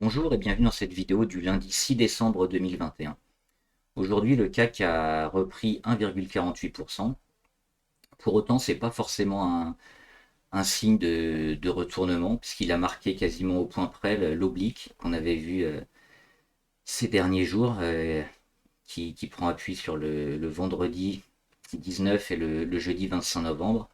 Bonjour et bienvenue dans cette vidéo du lundi 6 décembre 2021. Aujourd'hui, le CAC a repris 1,48%. Pour autant, c'est pas forcément un signe de retournement, puisqu'il a marqué quasiment au point près l'oblique qu'on avait vu ces derniers jours, qui prend appui sur le vendredi 19 et le jeudi 25 novembre.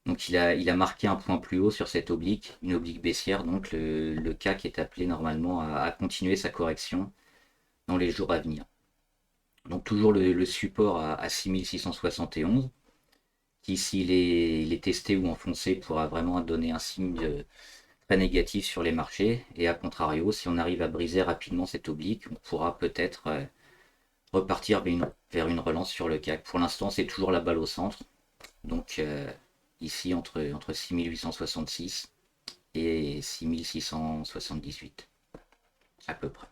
Donc il a marqué un point plus haut sur cette oblique, une oblique baissière, donc le CAC est appelé normalement à continuer sa correction dans les jours à venir. Donc toujours le support à 6671, qui s'il est testé ou enfoncé pourra vraiment donner un signe très négatif sur les marchés. Et à contrario, si on arrive à briser rapidement cette oblique, on pourra peut-être repartir vers une relance sur le CAC. Pour l'instant, c'est toujours la balle au centre. Donc ici entre 6866 et 6678 à peu près.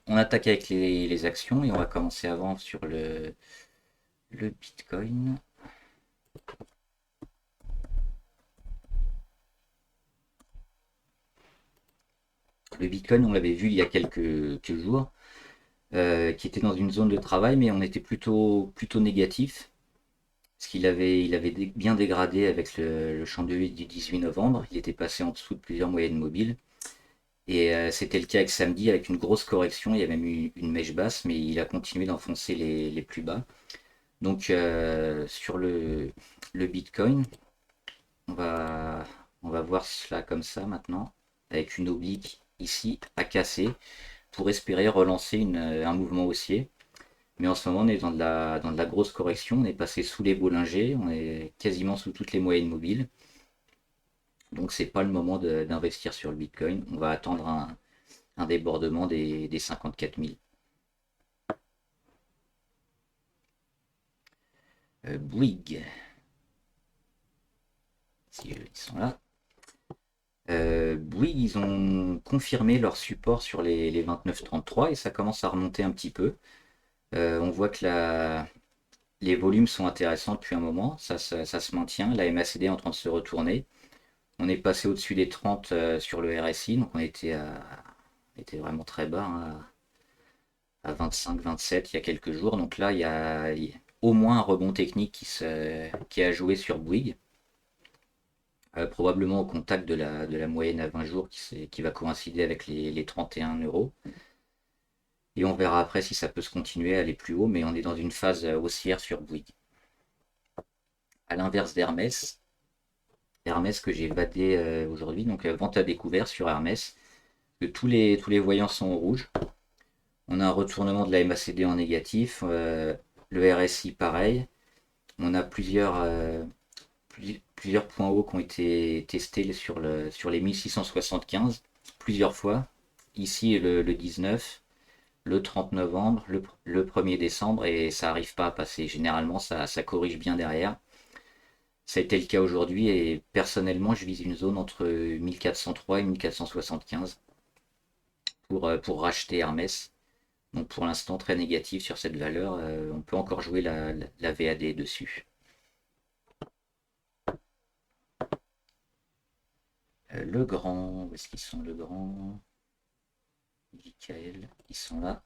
On attaque avec les actions et on va commencer avant sur le Bitcoin. Le Bitcoin, on l'avait vu il y a quelques jours, qui était dans une zone de travail, mais on était plutôt négatif, parce qu'il avait bien dégradé avec le champ de 8 du 18 novembre. Il était passé en dessous de plusieurs moyennes mobiles. Et c'était le cas avec samedi, avec une grosse correction. Il y a même eu une mèche basse, mais il a continué d'enfoncer les plus bas. Donc sur le Bitcoin, on va, on va voir cela comme ça maintenant, avec une oblique ici à casser, pour espérer relancer un mouvement haussier. Mais en ce moment, on est dans de la grosse correction. On est passé sous les Bollinger, on est quasiment sous toutes les moyennes mobiles. Donc, c'est pas le moment d'investir sur le Bitcoin. On va attendre un débordement des 54 000. Bouygues, si ils sont là. Bouygues, ils ont confirmé leur support sur les 29,33 et ça commence à remonter un petit peu. On voit que les volumes sont intéressants depuis un moment, ça se maintient. La MACD est en train de se retourner. On est passé au-dessus des 30 sur le RSI, donc on était vraiment très bas, hein, à 25-27 il y a quelques jours. Donc là, il y a au moins un rebond technique qui a joué sur Bouygues, probablement au contact de la moyenne à 20 jours qui va coïncider avec les 31 euros. Et on verra après si ça peut se continuer à aller plus haut, mais on est dans une phase haussière sur Bouygues. À l'inverse d'Hermès, Hermès que j'ai vadé aujourd'hui, donc vente à découvert sur Hermès, que tous les voyants sont au rouge. On a un retournement de la MACD en négatif, le RSI pareil. On a plusieurs points hauts qui ont été testés sur les 1675 plusieurs fois. Ici le 19, le 30 novembre, le 1er décembre, et ça n'arrive pas à passer. Généralement, ça corrige bien derrière. Ça a été le cas aujourd'hui et personnellement, je vise une zone entre 1403 et 1475 pour racheter Hermès. Donc pour l'instant, très négatif sur cette valeur. On peut encore jouer la VAD dessus. Le grand, où est-ce qu'ils sont le grand? Michael, ils sont là.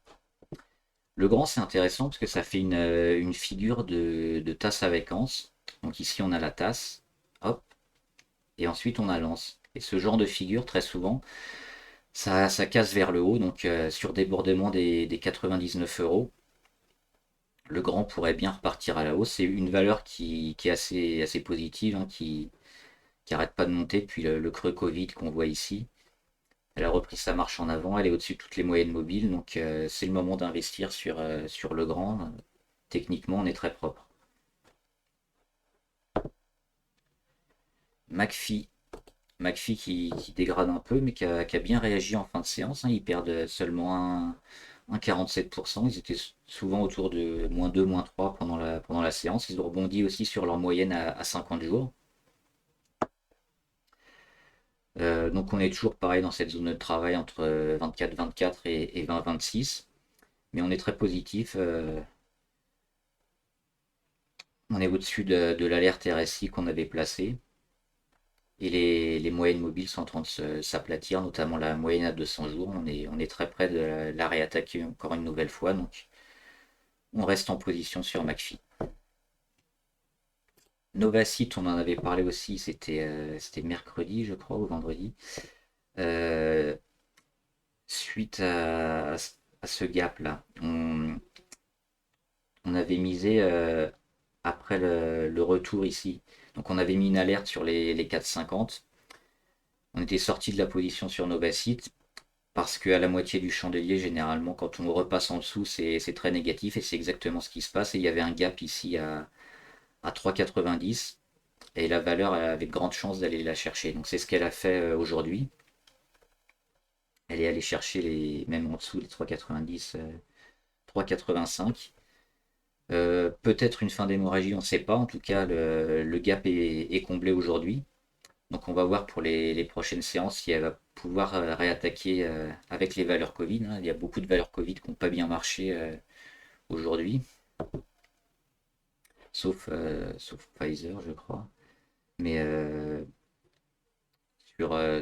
Le grand, c'est intéressant parce que ça fait une figure de tasse avec anse. Donc ici, on a la tasse, hop, et ensuite on a l'anse. Et ce genre de figure, très souvent, ça casse vers le haut. Donc sur débordement des 99 euros, le grand pourrait bien repartir à la hausse. C'est une valeur qui est assez positive, hein, qui arrête pas de monter depuis le creux Covid qu'on voit ici. Elle a repris sa marche en avant, elle est au-dessus de toutes les moyennes mobiles, donc c'est le moment d'investir sur le grand. Techniquement, on est très propre. McPhee, McPhee qui dégrade un peu, mais qui a bien réagi en fin de séance, hein. Ils perdent seulement 1,47%. Ils étaient souvent autour de -2, -3 pendant la séance. Ils ont rebondi aussi sur leur moyenne à 50 jours. Donc on est toujours pareil dans cette zone de travail entre 24-24 et 20-26. Mais on est très positif. On est au-dessus de l'alerte RSI qu'on avait placée. Et les moyennes mobiles sont en train de s'aplatir, notamment la moyenne à 200 jours. On est très près de la réattaquer encore une nouvelle fois, donc on reste en position sur McPhee. Novacite, on en avait parlé aussi, c'était mercredi, je crois, ou vendredi. Euh, Suite à ce gap-là, on avait misé après le retour ici. Donc on avait mis une alerte sur les 4,50. On était sorti de la position sur Novacite parce qu'à la moitié du chandelier, généralement, quand on repasse en dessous, c'est très négatif et c'est exactement ce qui se passe. Et il y avait un gap ici à 3,90 et la valeur avait de grandes chances d'aller la chercher. Donc c'est ce qu'elle a fait aujourd'hui. Elle est allée chercher même en dessous les 3,90, 3,85. Peut-être une fin d'hémorragie, on ne sait pas. En tout cas, le gap est comblé aujourd'hui. Donc on va voir pour les prochaines séances si elle va pouvoir réattaquer avec les valeurs Covid, hein. Il y a beaucoup de valeurs Covid qui n'ont pas bien marché aujourd'hui, sauf Pfizer, je crois. Mais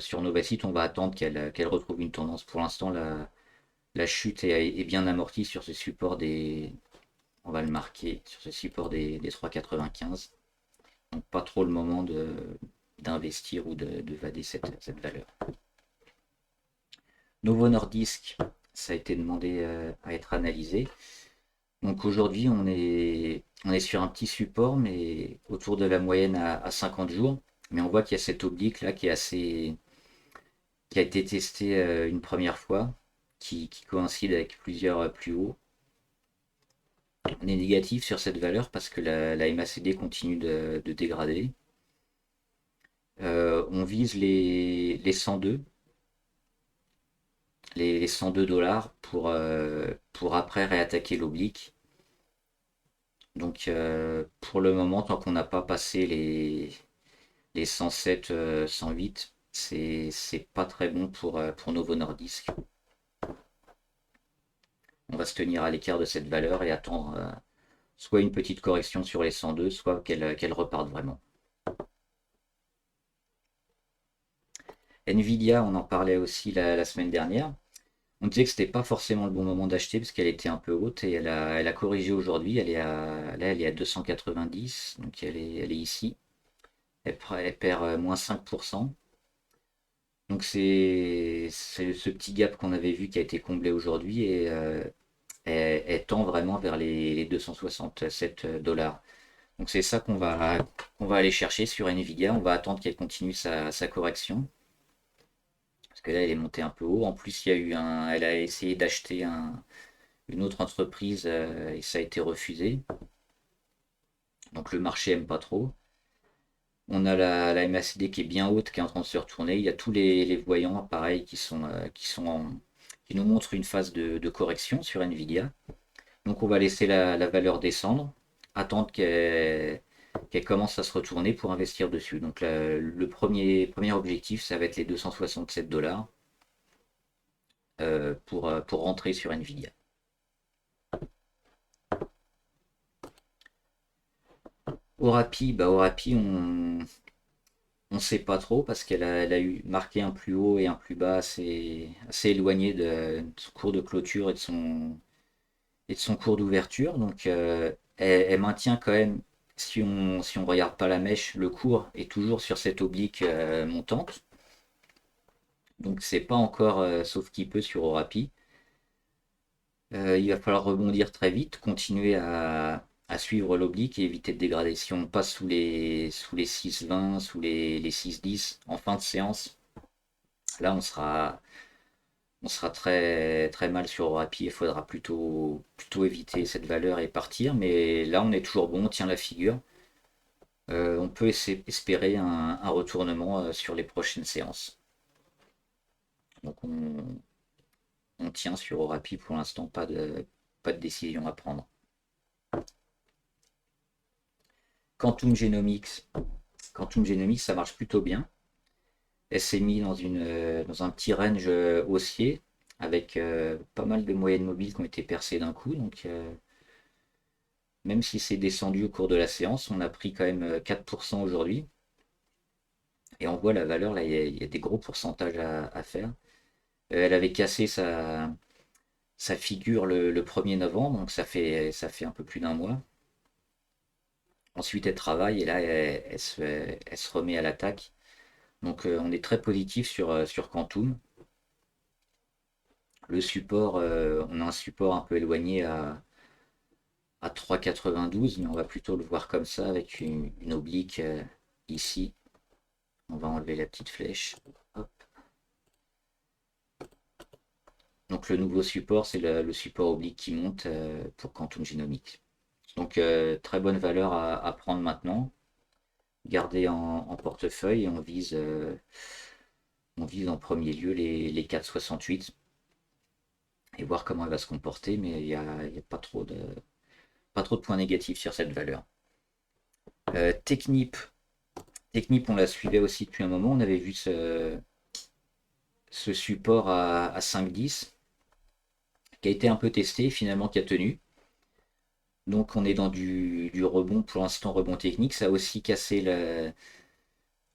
sur Novacite, on va attendre qu'elle retrouve une tendance. Pour l'instant, la chute est bien amortie sur ce support on va le marquer, sur ce support des 3,95. Donc pas trop le moment d'investir ou de vader cette valeur. Novo Nordisk, ça a été demandé à être analysé. Donc aujourd'hui, on est sur un petit support, mais autour de la moyenne à 50 jours. Mais on voit qu'il y a cette oblique là qui a été testée une première fois, qui coïncide avec plusieurs plus hauts. On est négatif sur cette valeur parce que la MACD continue de dégrader. On vise les 102, les 102 dollars pour après réattaquer l'oblique. Donc pour le moment, tant qu'on n'a pas passé les 107, 108, c'est pas très bon pour Novo Nordisk. On va se tenir à l'écart de cette valeur et attendre soit une petite correction sur les 102, soit qu'elle reparte vraiment. Nvidia, on en parlait aussi la semaine dernière. On disait que c'était pas forcément le bon moment d'acheter parce qu'elle était un peu haute et elle a corrigé aujourd'hui. Elle est à 290, donc elle est ici. Elle perd moins 5%. Donc c'est ce petit gap qu'on avait vu qui a été comblé aujourd'hui et elle tend vraiment vers les 267 dollars. Donc c'est ça qu'on va aller chercher sur Nvidia. On va attendre qu'elle continue sa correction. Parce que là, elle est montée un peu haut. En plus, elle a essayé d'acheter une autre entreprise et ça a été refusé. Donc le marché aime pas trop. On a la MACD qui est bien haute, qui est en train de se retourner. Il y a tous les voyants, pareil, qui nous montrent une phase de correction sur Nvidia. Donc on va laisser la valeur descendre, attendre qu'elle commence à se retourner pour investir dessus. Donc le premier objectif, ça va être les 267 dollars pour rentrer sur Nvidia. Orapi, on sait pas trop parce qu'elle a eu marqué un plus haut et un plus bas assez éloigné de son cours de clôture et de son cours d'ouverture. Donc elle maintient quand même, si on regarde pas la mèche, le cours est toujours sur cette oblique montante. Donc c'est pas encore sauf qui peut sur Orapi. Il va falloir rebondir très vite, continuer à suivre l'oblique et éviter de dégrader. Si on passe sous les 6,20, sous les 6,10 en fin de séance, là on sera très, très mal sur Orapi. Il faudra plutôt éviter cette valeur et partir. Mais là on est toujours bon, on tient la figure. On peut espérer un retournement sur les prochaines séances. Donc on tient sur Orapi pour l'instant, pas de décision à prendre. Quantum Genomics. Quantum Genomics, ça marche plutôt bien. Elle s'est mise dans un petit range haussier avec pas mal de moyennes mobiles qui ont été percées d'un coup. Donc, même si c'est descendu au cours de la séance, on a pris quand même 4% aujourd'hui. Et on voit la valeur, là, il y a des gros pourcentages à faire. Elle avait cassé sa figure le 1er novembre, donc ça fait un peu plus d'un mois. Ensuite, elle travaille et là, elle se remet à l'attaque. Donc, on est très positif sur Quantum. Le support, on a un support un peu éloigné à 3,92, mais on va plutôt le voir comme ça avec une oblique ici. On va enlever la petite flèche. Hop. Donc le nouveau support, c'est le support oblique qui monte pour Quantum Genomics. Donc très bonne valeur à prendre maintenant. Garder en portefeuille et on vise en premier lieu les 4,68 et voir comment elle va se comporter, mais il y a pas trop de points négatifs sur cette valeur. Technip, on la suivait aussi depuis un moment. On avait vu ce support à 5,10 qui a été un peu testé, finalement qui a tenu. Donc on est dans du rebond, pour l'instant rebond technique. Ça a aussi cassé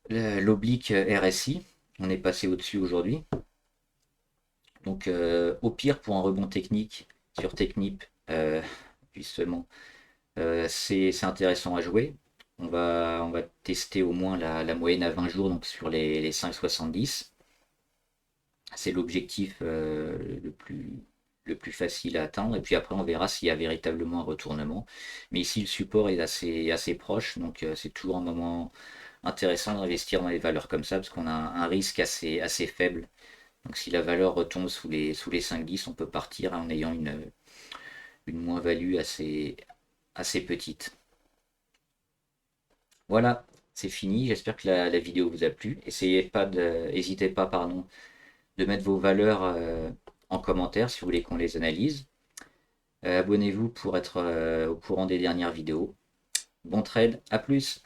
l'oblique RSI. On est passé au-dessus aujourd'hui. Donc au pire pour un rebond technique sur Technip, justement, c'est intéressant à jouer. On va tester au moins la moyenne à 20 jours, donc sur les 5,70. C'est l'objectif le plus facile à atteindre. Et puis après, on verra s'il y a véritablement un retournement. Mais ici, le support est assez proche. Donc c'est toujours un moment intéressant d'investir dans les valeurs comme ça, parce qu'on a un risque assez faible. Donc si la valeur retombe sous les 5,10, on peut partir en ayant une moins-value assez petite. Voilà, c'est fini. J'espère que la vidéo vous a plu. N'hésitez pas, pardon, de mettre vos valeurs en commentaire si vous voulez qu'on les analyse. Abonnez-vous pour être au courant des dernières vidéos. Bon trade, à plus!